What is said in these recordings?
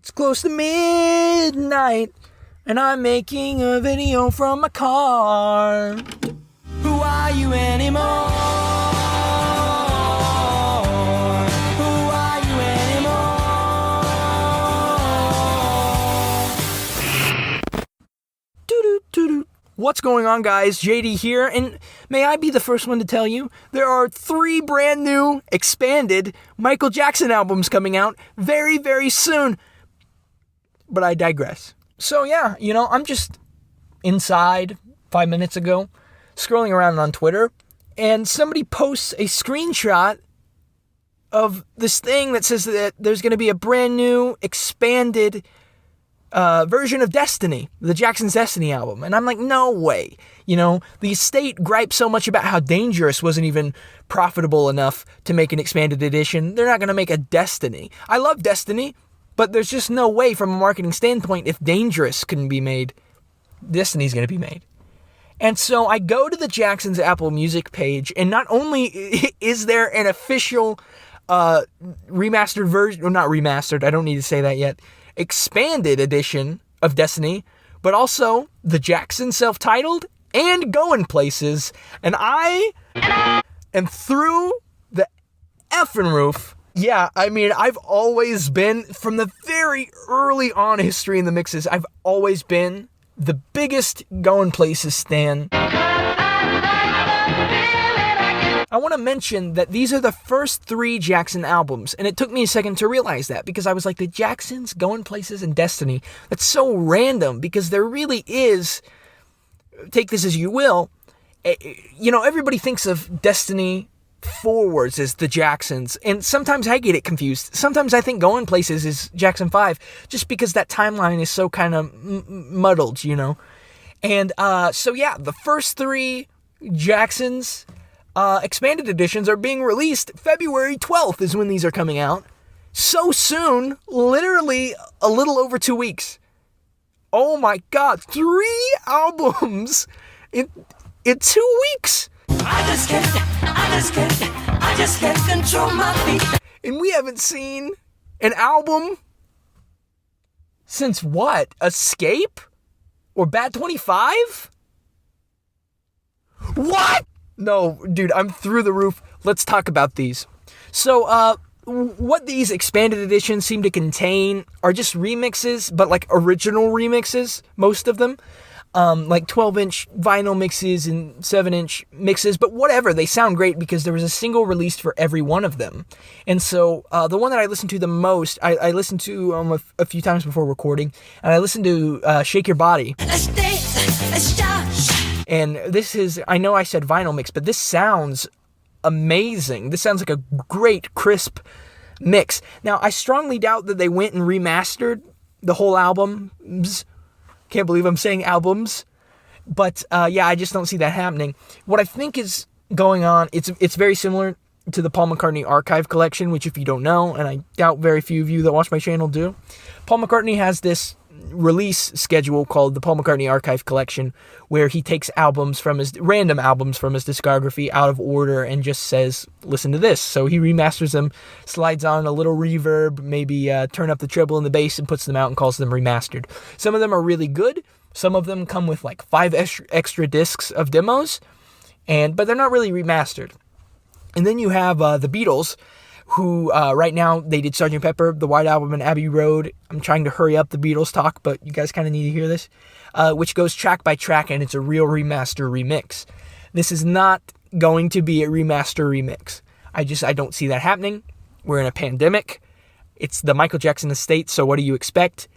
It's close to midnight, and I'm making a video from my car. Who are you anymore? Who are you anymore? Doo-doo-doo-doo. What's going on, guys? JD here, and may I be the first one to tell you, there are 3 brand new, expanded Michael Jackson albums coming out very, very soon. But I digress. So yeah, I'm just inside 5 minutes ago, scrolling around on Twitter, and somebody posts a screenshot of this thing that says that there's going to be a brand new, expanded version of Destiny, the Jackson's Destiny album. And I'm like, no way. The estate griped so much about how Dangerous wasn't even profitable enough to make an expanded edition. They're not going to make a Destiny. I love Destiny, but there's just no way from a marketing standpoint, if Dangerous couldn't be made, Destiny's going to be made. And so I go to the Jackson's Apple Music page, and not only is there an official remastered version, or not remastered, I don't need to say that yet, expanded edition of Destiny, but also the Jackson self-titled and Going Places. And I am through the effing roof. Yeah, I've always been, from the very early on history in the mixes, I've always been the biggest Going Places stan. I want to mention that these are the first 3 Jackson albums, and it took me a second to realize that, because I was like, the Jacksons, Going Places, and Destiny, that's so random, because there really is, take this as you will, everybody thinks of Destiny forwards as the Jacksons, and sometimes I get it confused. Sometimes I think Going Places is Jackson 5, just because that timeline is so kind of muddled, And so yeah, the first 3 Jacksons expanded editions are being released. February 12th is when these are coming out. So soon, literally a little over 2 weeks. Oh my God, 3 albums in 2 weeks. I just can't control my feet. And we haven't seen an album since what? Escape? Or Bad 25? What? No, dude, I'm through the roof. Let's talk about these. So, what these expanded editions seem to contain are just remixes, but like original remixes, most of them. Like 12-inch vinyl mixes and 7-inch mixes, but whatever, they sound great because there was a single released for every one of them. And so, the one that I listened to the most, I listened to a few times before recording, and I listened to Shake Your Body. And this is, I know I said vinyl mix, but this sounds amazing. This sounds like a great, crisp mix. Now, I strongly doubt that they went and remastered the whole albums. Can't believe I'm saying albums. But, yeah, I just don't see that happening. What I think is going on, it's very similar to the Paul McCartney Archive Collection, which if you don't know, and I doubt very few of you that watch my channel do, Paul McCartney has this release schedule called the Paul McCartney Archive Collection, where he takes random albums from his discography out of order and just says, listen to this. So he remasters them, slides on a little reverb, maybe turn up the treble and the bass, and puts them out and calls them remastered. Some of them are really good. Some of them come with like 5 extra discs of demos, but they're not really remastered. And then you have the Beatles, who right now, they did Sgt. Pepper, the White Album, and Abbey Road. I'm trying to hurry up the Beatles talk, but you guys kind of need to hear this, which goes track by track, and it's a real remaster remix. This is not going to be a remaster remix. I don't see that happening. We're in a pandemic. It's the Michael Jackson estate, so what do you expect?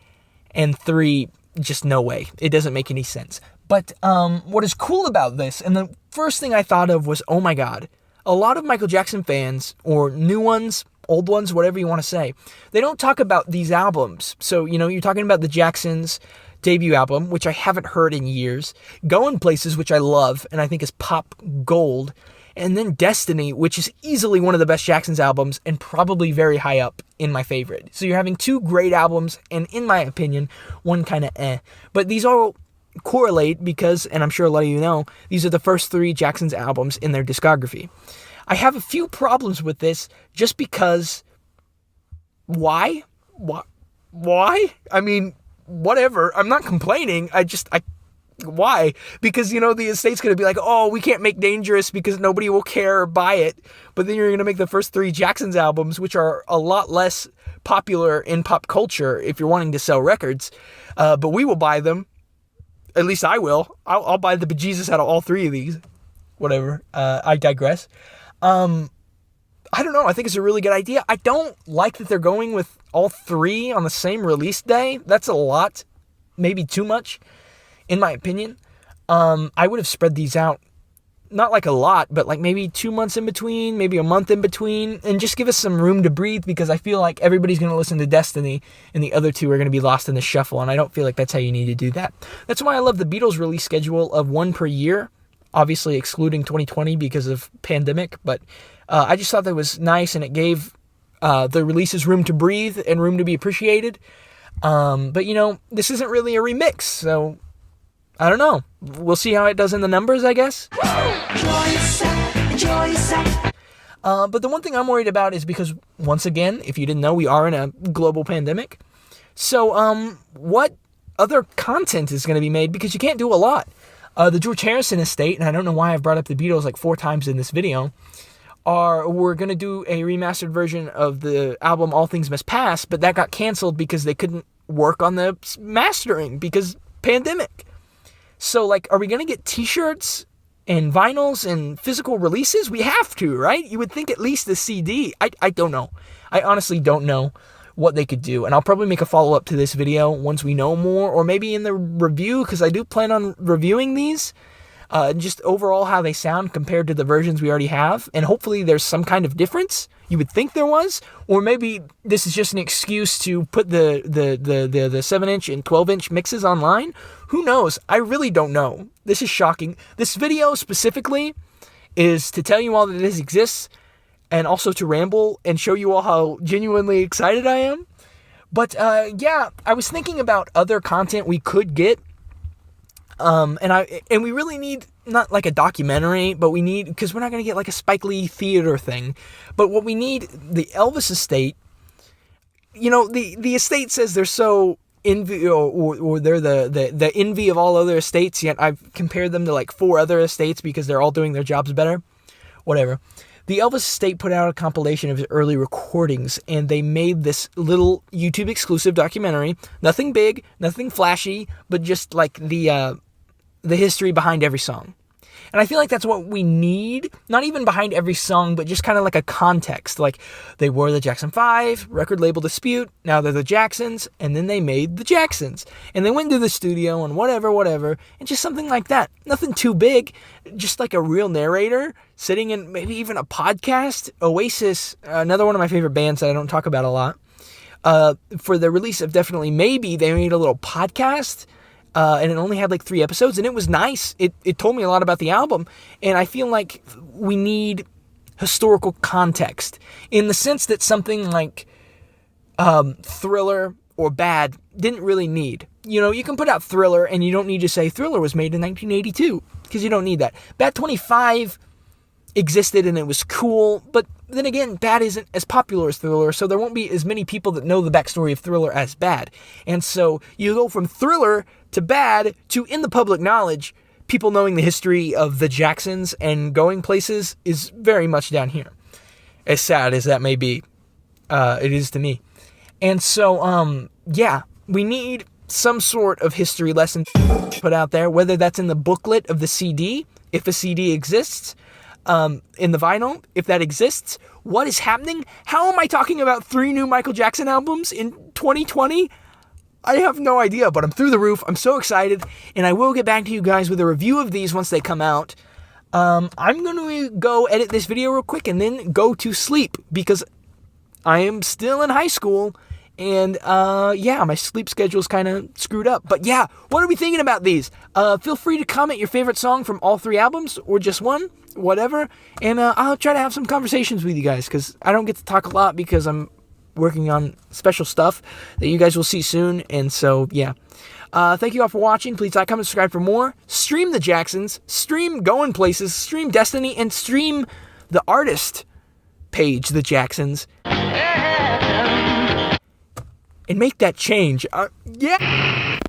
And 3, just no way. It doesn't make any sense. But what is cool about this, and the first thing I thought of was, oh my God, a lot of Michael Jackson fans, or new ones, old ones, whatever you want to say, they don't talk about these albums. So, you're talking about the Jacksons' debut album, which I haven't heard in years, Going Places, which I love, and I think is pop gold, and then Destiny, which is easily one of the best Jacksons albums, and probably very high up in my favorite. So you're having 2 great albums, and in my opinion, one kind of But these all correlate because, and I'm sure a lot of you know, these are the first 3 Jackson's albums in their discography. I have a few problems with this just because, why? why? I mean, whatever. I'm not complaining. Why? Because, the estate's going to be like, oh, we can't make Dangerous because nobody will care or buy it. But then you're going to make the first 3 Jackson's albums, which are a lot less popular in pop culture if you're wanting to sell records. But we will buy them. At least I will. I'll buy the bejesus out of all 3 of these. Whatever. I digress. I don't know. I think it's a really good idea. I don't like that they're going with all 3 on the same release day. That's a lot. Maybe too much, in my opinion. I would have spread these out, not like a lot, but like maybe 2 months in between, maybe a month in between, and just give us some room to breathe, because I feel like everybody's going to listen to Destiny, and the other 2 are going to be lost in the shuffle, and I don't feel like that's how you need to do that. That's why I love the Beatles release schedule of 1 per year, obviously excluding 2020 because of pandemic, but I just thought that was nice, and it gave the releases room to breathe and room to be appreciated. But this isn't really a remix, so I don't know. We'll see how it does in the numbers, I guess. But the one thing I'm worried about is because, once again, if you didn't know, we are in a global pandemic. So, what other content is going to be made? Because you can't do a lot. The George Harrison estate, and I don't know why I've brought up the Beatles like 4 times in this video, we're going to do a remastered version of the album All Things Must Pass, but that got canceled because they couldn't work on the mastering because pandemic. So, are we going to get t-shirts and vinyls and physical releases? We have to, right? You would think at least the CD. I don't know. I honestly don't know what they could do. And I'll probably make a follow-up to this video once we know more, or maybe in the review, because I do plan on reviewing these. Just overall how they sound compared to the versions we already have. And hopefully there's some kind of difference. You would think there was. Or maybe this is just an excuse to put the 7-inch and 12-inch mixes online. Who knows? I really don't know. This is shocking. This video specifically is to tell you all that this exists, and also to ramble and show you all how genuinely excited I am. But yeah, I was thinking about other content we could get. And we really need, not like a documentary, but we need, because we're not going to get like a Spike Lee theater thing, but what we need, the Elvis estate, the estate says they're so envy, or they're the envy of all other estates, yet I've compared them to like 4 other estates because they're all doing their jobs better. Whatever. The Elvis estate put out a compilation of his early recordings, and they made this little YouTube exclusive documentary. Nothing big, nothing flashy, but just like the history behind every song. And I feel like that's what we need, not even behind every song, but just kind of like a context. Like, they were the Jackson 5, record label dispute, now they're the Jacksons, and then they made the Jacksons. And they went to the studio and whatever, and just something like that. Nothing too big, just like a real narrator sitting in maybe even a podcast. Oasis, another one of my favorite bands that I don't talk about a lot. For the release of Definitely Maybe, they made a little podcast. And it only had like 3 episodes, and it was nice. It told me a lot about the album, and I feel like we need historical context in the sense that something like Thriller or Bad didn't really need. You can put out Thriller, and you don't need to say Thriller was made in 1982, because you don't need that. Bad 25 existed, and it was cool, but then again, Bad isn't as popular as Thriller, so there won't be as many people that know the backstory of Thriller as Bad. And so you go from Thriller to Bad to, in the public knowledge, people knowing the history of the Jacksons and going places is very much down here. As sad as that may be, it is to me. And so, yeah, we need some sort of history lesson put out there, whether that's in the booklet of the CD, if a CD exists, in the vinyl, if that exists. What is happening? How am I talking about 3 new Michael Jackson albums in 2020? I have no idea, but I'm through the roof. I'm so excited, and I will get back to you guys with a review of these once they come out. I'm going to go edit this video real quick and then go to sleep, because I am still in high school, and yeah, my sleep schedule's kind of screwed up. But yeah, what are we thinking about these? Feel free to comment your favorite song from all 3 albums, or just one, whatever, and I'll try to have some conversations with you guys, because I don't get to talk a lot because I'm working on special stuff that you guys will see soon. And so, yeah. Thank you all for watching. Please like, comment, subscribe for more. Stream the Jacksons. Stream Going Places. Stream Destiny. And stream the artist page, the Jacksons. and make that change. Yeah.